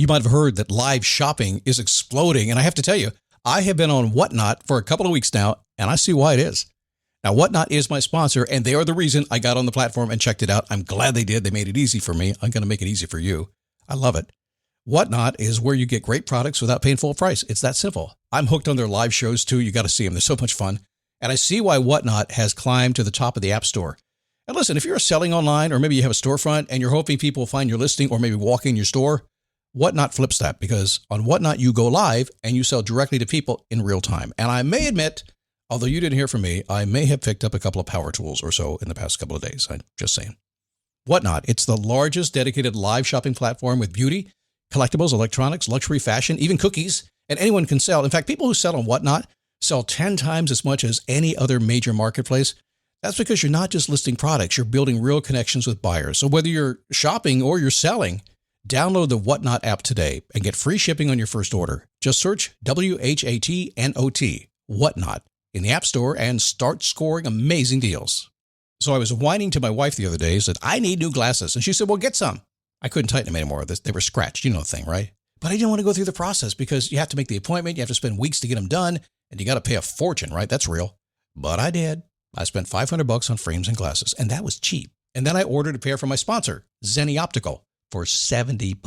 You might have heard that live shopping is exploding. And I have to tell you, I have been on Whatnot for a couple of weeks now, and I see why it is. Now, Whatnot is my sponsor, and they are the reason I got on the platform and checked it out. I'm glad they did. They made it easy for me. I'm going to make it easy for you. I love it. Whatnot is where you get great products without paying full price. It's that simple. I'm hooked on their live shows, too. You got to see them. They're so much fun. And I see why Whatnot has climbed to the top of the App Store. And listen, if you're selling online, or maybe you have a storefront and you're hoping people will find your listing or maybe walk in your store, Whatnot flips that, because on Whatnot, you go live and you sell directly to people in real time. And I may admit, although you didn't hear from me, I may have picked up a couple of power tools or so in the past couple of days. I'm just saying. Whatnot, it's the largest dedicated live shopping platform with beauty, collectibles, electronics, luxury, fashion, even cookies, and anyone can sell. In fact, people who sell on Whatnot sell 10 times as much as any other major marketplace. That's because you're not just listing products, you're building real connections with buyers. So whether you're shopping or you're selling, download the Whatnot app today and get free shipping on your first order. Just search WHATNOT, Whatnot, in the App Store and start scoring amazing deals. So I was whining to my wife the other day, said, I need new glasses. And she said, well, get some. I couldn't tighten them anymore. They were scratched. You know the thing, right? But I didn't want to go through the process because you have to make the appointment. You have to spend weeks to get them done. And you got to pay a fortune, right? That's real. But I did. I spent $500 on frames and glasses, and that was cheap. And then I ordered a pair from my sponsor, Zenni Optical, for $70.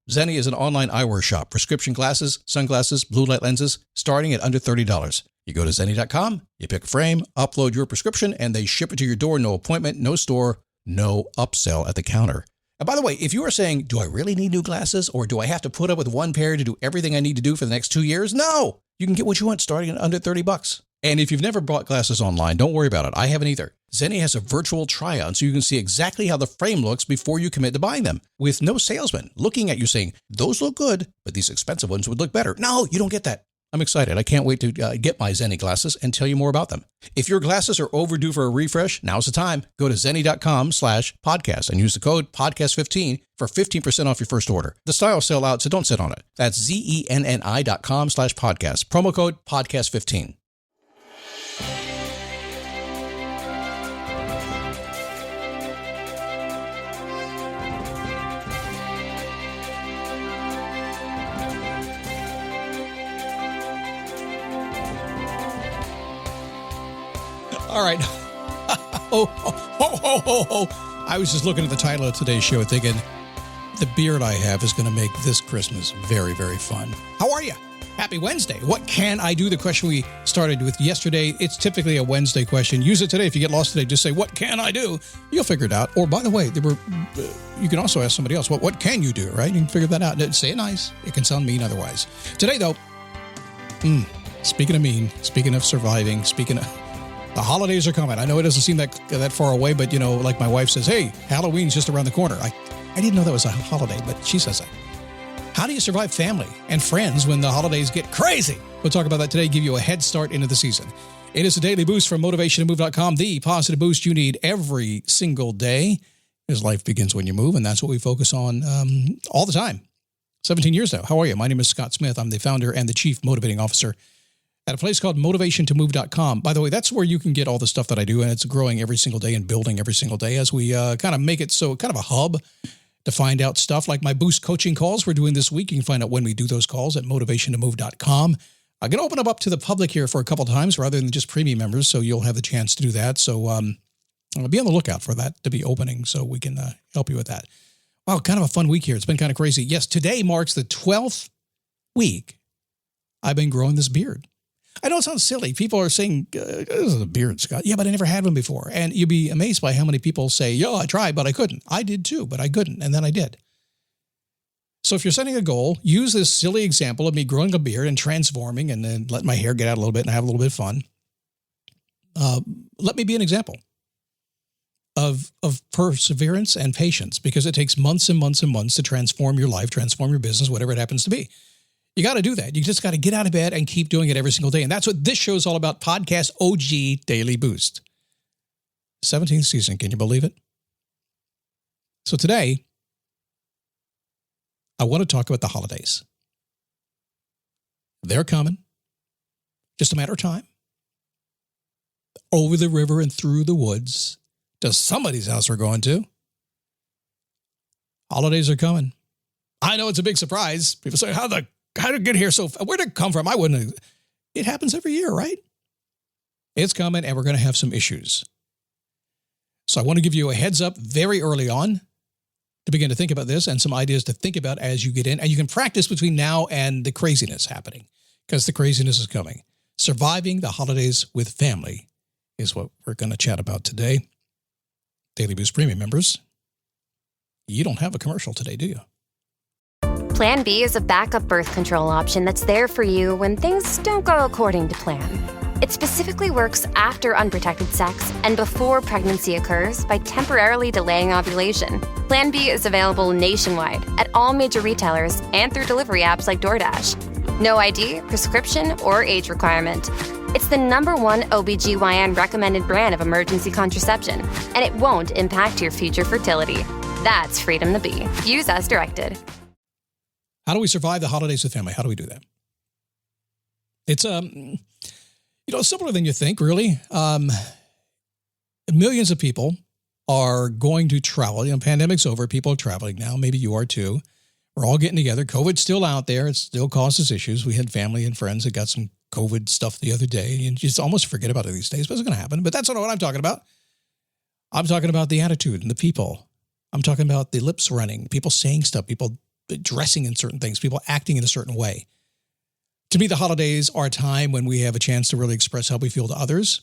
Zenni is an online eyewear shop, prescription glasses, sunglasses, blue light lenses, starting at under $30. You go to Zenni.com, you pick a frame, upload your prescription, and they ship it to your door. No appointment, no store, no upsell at the counter. And by the way, if you are saying, do I really need new glasses, or do I have to put up with one pair to do everything I need to do for the next 2 years? No, you can get what you want starting at under $30. And if you've never bought glasses online, don't worry about it. I haven't either. Zenni has a virtual try-on so you can see exactly how the frame looks before you commit to buying them, with no salesman looking at you saying, those look good, but these expensive ones would look better. No, you don't get that. I'm excited. I can't wait to get my Zenni glasses and tell you more about them. If your glasses are overdue for a refresh, now's the time. Go to Zenni.com/podcast and use the code podcast15 for 15% off your first order. The styles sell out, so don't sit on it. That's Zenni.com/podcast. Promo code podcast15. All right. I was just looking at the title of today's show thinking the beard I have is going to make this Christmas very, very fun. How are you? Happy Wednesday. What can I do? The question we started with yesterday. It's typically a Wednesday question. Use it today. If you get lost today, just say, what can I do? You'll figure it out. Or by the way, you can also ask somebody else, what can you do, right? You can figure that out. Say it nice. It can sound mean otherwise. Today, though, speaking of mean, speaking of surviving, speaking of... The holidays are coming. I know it doesn't seem that far away, but, like my wife says, hey, Halloween's just around the corner. I didn't know that was a holiday, but she says that. How do you survive family and friends when the holidays get crazy? We'll talk about that today, give you a head start into the season. It is a daily boost from motivationtomove.com, the positive boost you need every single day, as life begins when you move, and that's what we focus on all the time. 17 years now. How are you? My name is Scott Smith. I'm the founder and the chief motivating officer at a place called motivationtomove.com. By the way, that's where you can get all the stuff that I do, and it's growing every single day and building every single day as we kind of make it so kind of a hub to find out stuff like my Boost coaching calls we're doing this week. You can find out when we do those calls at motivationtomove.com. I'm going to open them up to the public here for a couple of times rather than just premium members, so you'll have the chance to do that. So I'll be on the lookout for that to be opening so we can help you with that. Wow, kind of a fun week here. It's been kind of crazy. Yes, today marks the 12th week I've been growing this beard. I know it sounds silly. People are saying, this is a beard, Scott. Yeah, but I never had one before. And you'd be amazed by how many people say, yo, I tried, but I couldn't. I did too, but I couldn't. And then I did. So if you're setting a goal, use this silly example of me growing a beard and transforming and then let my hair get out a little bit and have a little bit of fun. Let me be an example of perseverance and patience, because it takes months and months and months to transform your life, transform your business, whatever it happens to be. You got to do that. You just got to get out of bed and keep doing it every single day. And that's what this show is all about. Podcast OG Daily Boost. 17th season. Can you believe it? So today, I want to talk about the holidays. They're coming. Just a matter of time. Over the river and through the woods to somebody's house we're going to. Holidays are coming. I know it's a big surprise. People say, how did it get here where did it come from? I wouldn't. It happens every year, right? It's coming, and we're going to have some issues. So I want to give you a heads up very early on to begin to think about this and some ideas to think about as you get in. And you can practice between now and the craziness happening, because the craziness is coming. Surviving the holidays with family is what we're going to chat about today. Daily Boost Premium members, you don't have a commercial today, do you? Plan B is a backup birth control option that's there for you when things don't go according to plan. It specifically works after unprotected sex and before pregnancy occurs by temporarily delaying ovulation. Plan B is available nationwide at all major retailers and through delivery apps like DoorDash. No ID, prescription, or age requirement. It's the #1 OBGYN recommended brand of emergency contraception, and it won't impact your future fertility. That's freedom to be. Use as directed. How do we survive the holidays with family? How do we do that? It's simpler than you think, really. Millions of people are going to travel. Pandemic's over. People are traveling now. Maybe you are too. We're all getting together. COVID's still out there. It still causes issues. We had family and friends that got some COVID stuff the other day. You just almost forget about it these days, but it's going to happen. But that's not what I'm talking about. I'm talking about the attitude and the people. I'm talking about the lips running, people saying stuff, people dressing in certain things, people acting in a certain way. To me, the holidays are a time when we have a chance to really express how we feel to others,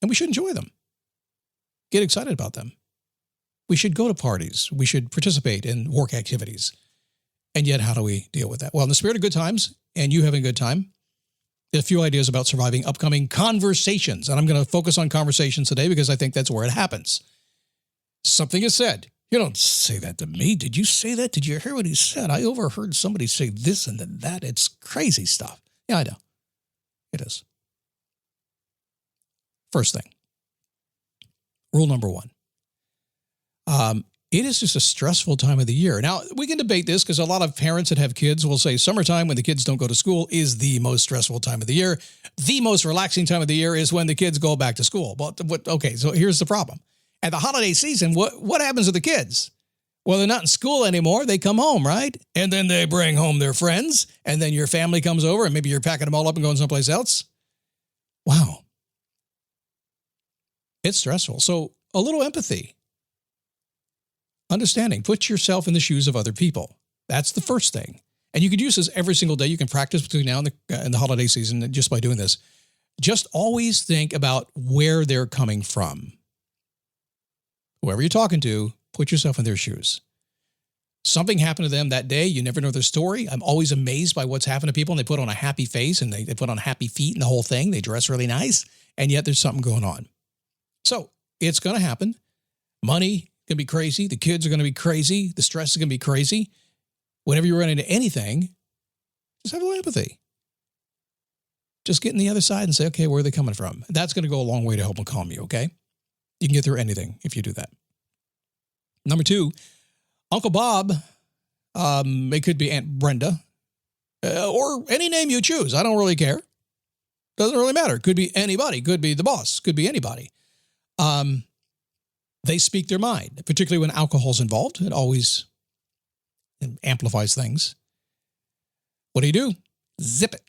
and we should enjoy them. Get excited about them. We should go to parties. We should participate in work activities. And yet, how do we deal with that? Well, in the spirit of good times and you having a good time, a few ideas about surviving upcoming conversations. And I'm going to focus on conversations today because I think that's where it happens. Something is said. You don't say that to me. Did you say that? Did you hear what he said? I overheard somebody say this and then that. It's crazy stuff. Yeah, I know. It is. First thing. Rule number 1. It is just a stressful time of the year. Now, we can debate this because a lot of parents that have kids will say summertime when the kids don't go to school is the most stressful time of the year. The most relaxing time of the year is when the kids go back to school. But okay, so here's the problem. At the holiday season, what happens to the kids? Well, they're not in school anymore. They come home, right? And then they bring home their friends, and then your family comes over, and maybe you're packing them all up and going someplace else. Wow. It's stressful. So a little empathy. Understanding. Put yourself in the shoes of other people. That's the first thing. And you could use this every single day. You can practice between now and the holiday season just by doing this. Just always think about where they're coming from. Whoever you're talking to, put yourself in their shoes. Something happened to them that day. You never know their story. I'm always amazed by what's happened to people, and they put on a happy face, and they put on happy feet and the whole thing. They dress really nice, and yet there's something going on. So it's going to happen. Money going to be crazy. The kids are going to be crazy. The stress is going to be crazy. Whenever you run into anything, just have a little empathy. Just get on the other side and say, okay, where are they coming from? That's going to go a long way to help them calm you, okay? You can get through anything if you do that. Number 2, Uncle Bob, it could be Aunt Brenda, or any name you choose. I don't really care. Doesn't really matter. Could be anybody. Could be the boss. Could be anybody. They speak their mind, particularly when alcohol's involved. It always amplifies things. What do? Zip it.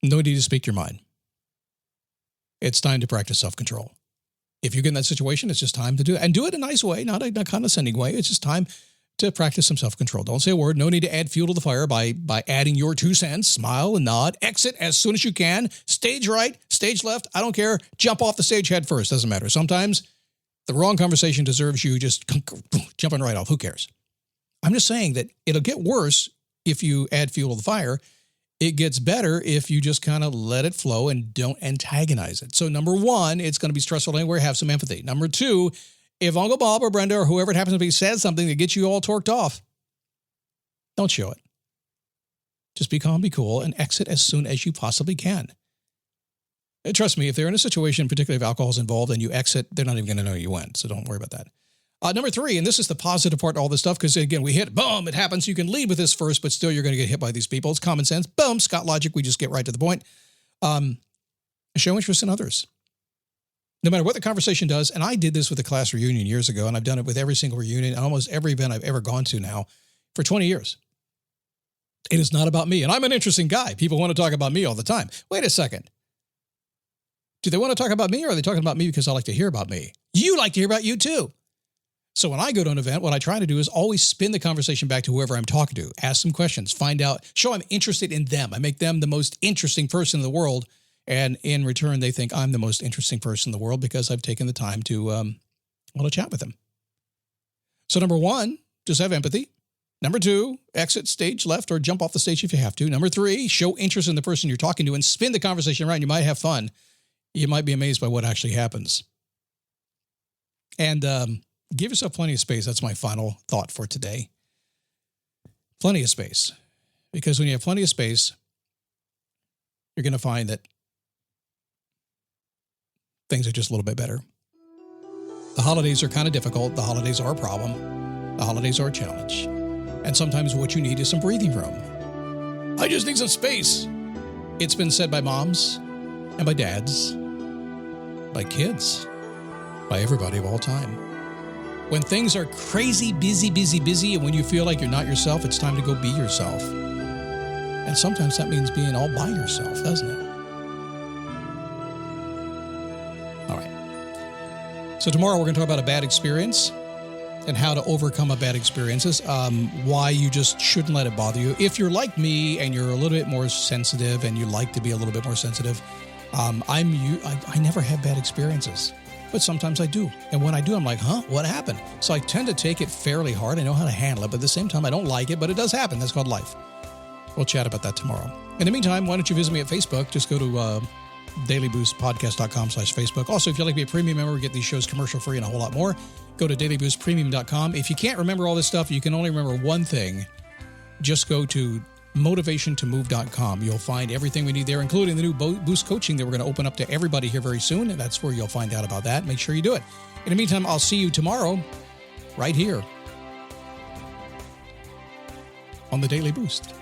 No need to speak your mind. It's time to practice self-control. If you get in that situation, it's just time to do it. And do it in a nice way, not a condescending way. It's just time to practice some self-control. Don't say a word. No need to add fuel to the fire by adding your 2 cents. Smile and nod. Exit as soon as you can. Stage right, stage left. I don't care. Jump off the stage head first. Doesn't matter. Sometimes the wrong conversation deserves you just jumping right off. Who cares? I'm just saying that it'll get worse if you add fuel to the fire. It gets better if you just kind of let it flow and don't antagonize it. So number 1, it's going to be stressful anywhere. Have some empathy. Number 2, if Uncle Bob or Brenda or whoever it happens to be says something that gets you all torqued off, don't show it. Just be calm, be cool, and exit as soon as you possibly can. And trust me, if they're in a situation, particularly if alcohol is involved, and you exit, they're not even going to know you went. So don't worry about that. Number 3, and this is the positive part of all this stuff, because again, we hit, boom, it happens. You can lead with this first, but still you're going to get hit by these people. It's common sense. Boom, Scott logic. We just get right to the point. Show interest in others. No matter what the conversation does, and I did this with a class reunion years ago, and I've done it with every single reunion and almost every event I've ever gone to now for 20 years. It is not about me, and I'm an interesting guy. People want to talk about me all the time. Wait a second. Do they want to talk about me, or are they talking about me because I like to hear about me? You like to hear about you too. So when I go to an event, what I try to do is always spin the conversation back to whoever I'm talking to, ask some questions, find out, show I'm interested in them. I make them the most interesting person in the world. And in return, they think I'm the most interesting person in the world because I've taken the time to chat with them. So number 1, just have empathy. Number 2, exit stage left or jump off the stage if you have to. Number 3, show interest in the person you're talking to and spin the conversation around. You might have fun. You might be amazed by what actually happens. And give yourself plenty of space. That's my final thought for today. Plenty of space. Because when you have plenty of space, you're going to find that things are just a little bit better. The holidays are kind of difficult. The holidays are a problem. The holidays are a challenge. And sometimes what you need is some breathing room. I just need some space. It's been said by moms and by dads, by kids, by everybody of all time. When things are crazy, busy, and when you feel like you're not yourself, it's time to go be yourself. And sometimes that means being all by yourself, doesn't it? So tomorrow we're going to talk about a bad experience and how to overcome a bad experiences, why you just shouldn't let it bother you. If you're like me and you're a little bit more sensitive and you like to be a little bit more sensitive, I never have bad experiences, but sometimes I do. And when I do, I'm like, what happened? So I tend to take it fairly hard. I know how to handle it, but at the same time, I don't like it, but it does happen. That's called life. We'll chat about that tomorrow. In the meantime, why don't you visit me at Facebook? Just go to dailyboostpodcast.com/Facebook. Also, if you'd like to be a premium member, get these shows commercial free and a whole lot more, go to dailyboostpremium.com. If you can't remember all this stuff, you can only remember one thing. Just go to motivationtomove.com. You'll find everything we need there, including the new Boost coaching that we're going to open up to everybody here very soon. And that's where you'll find out about that. Make sure you do it. In the meantime, I'll see you tomorrow right here on the Daily Boost.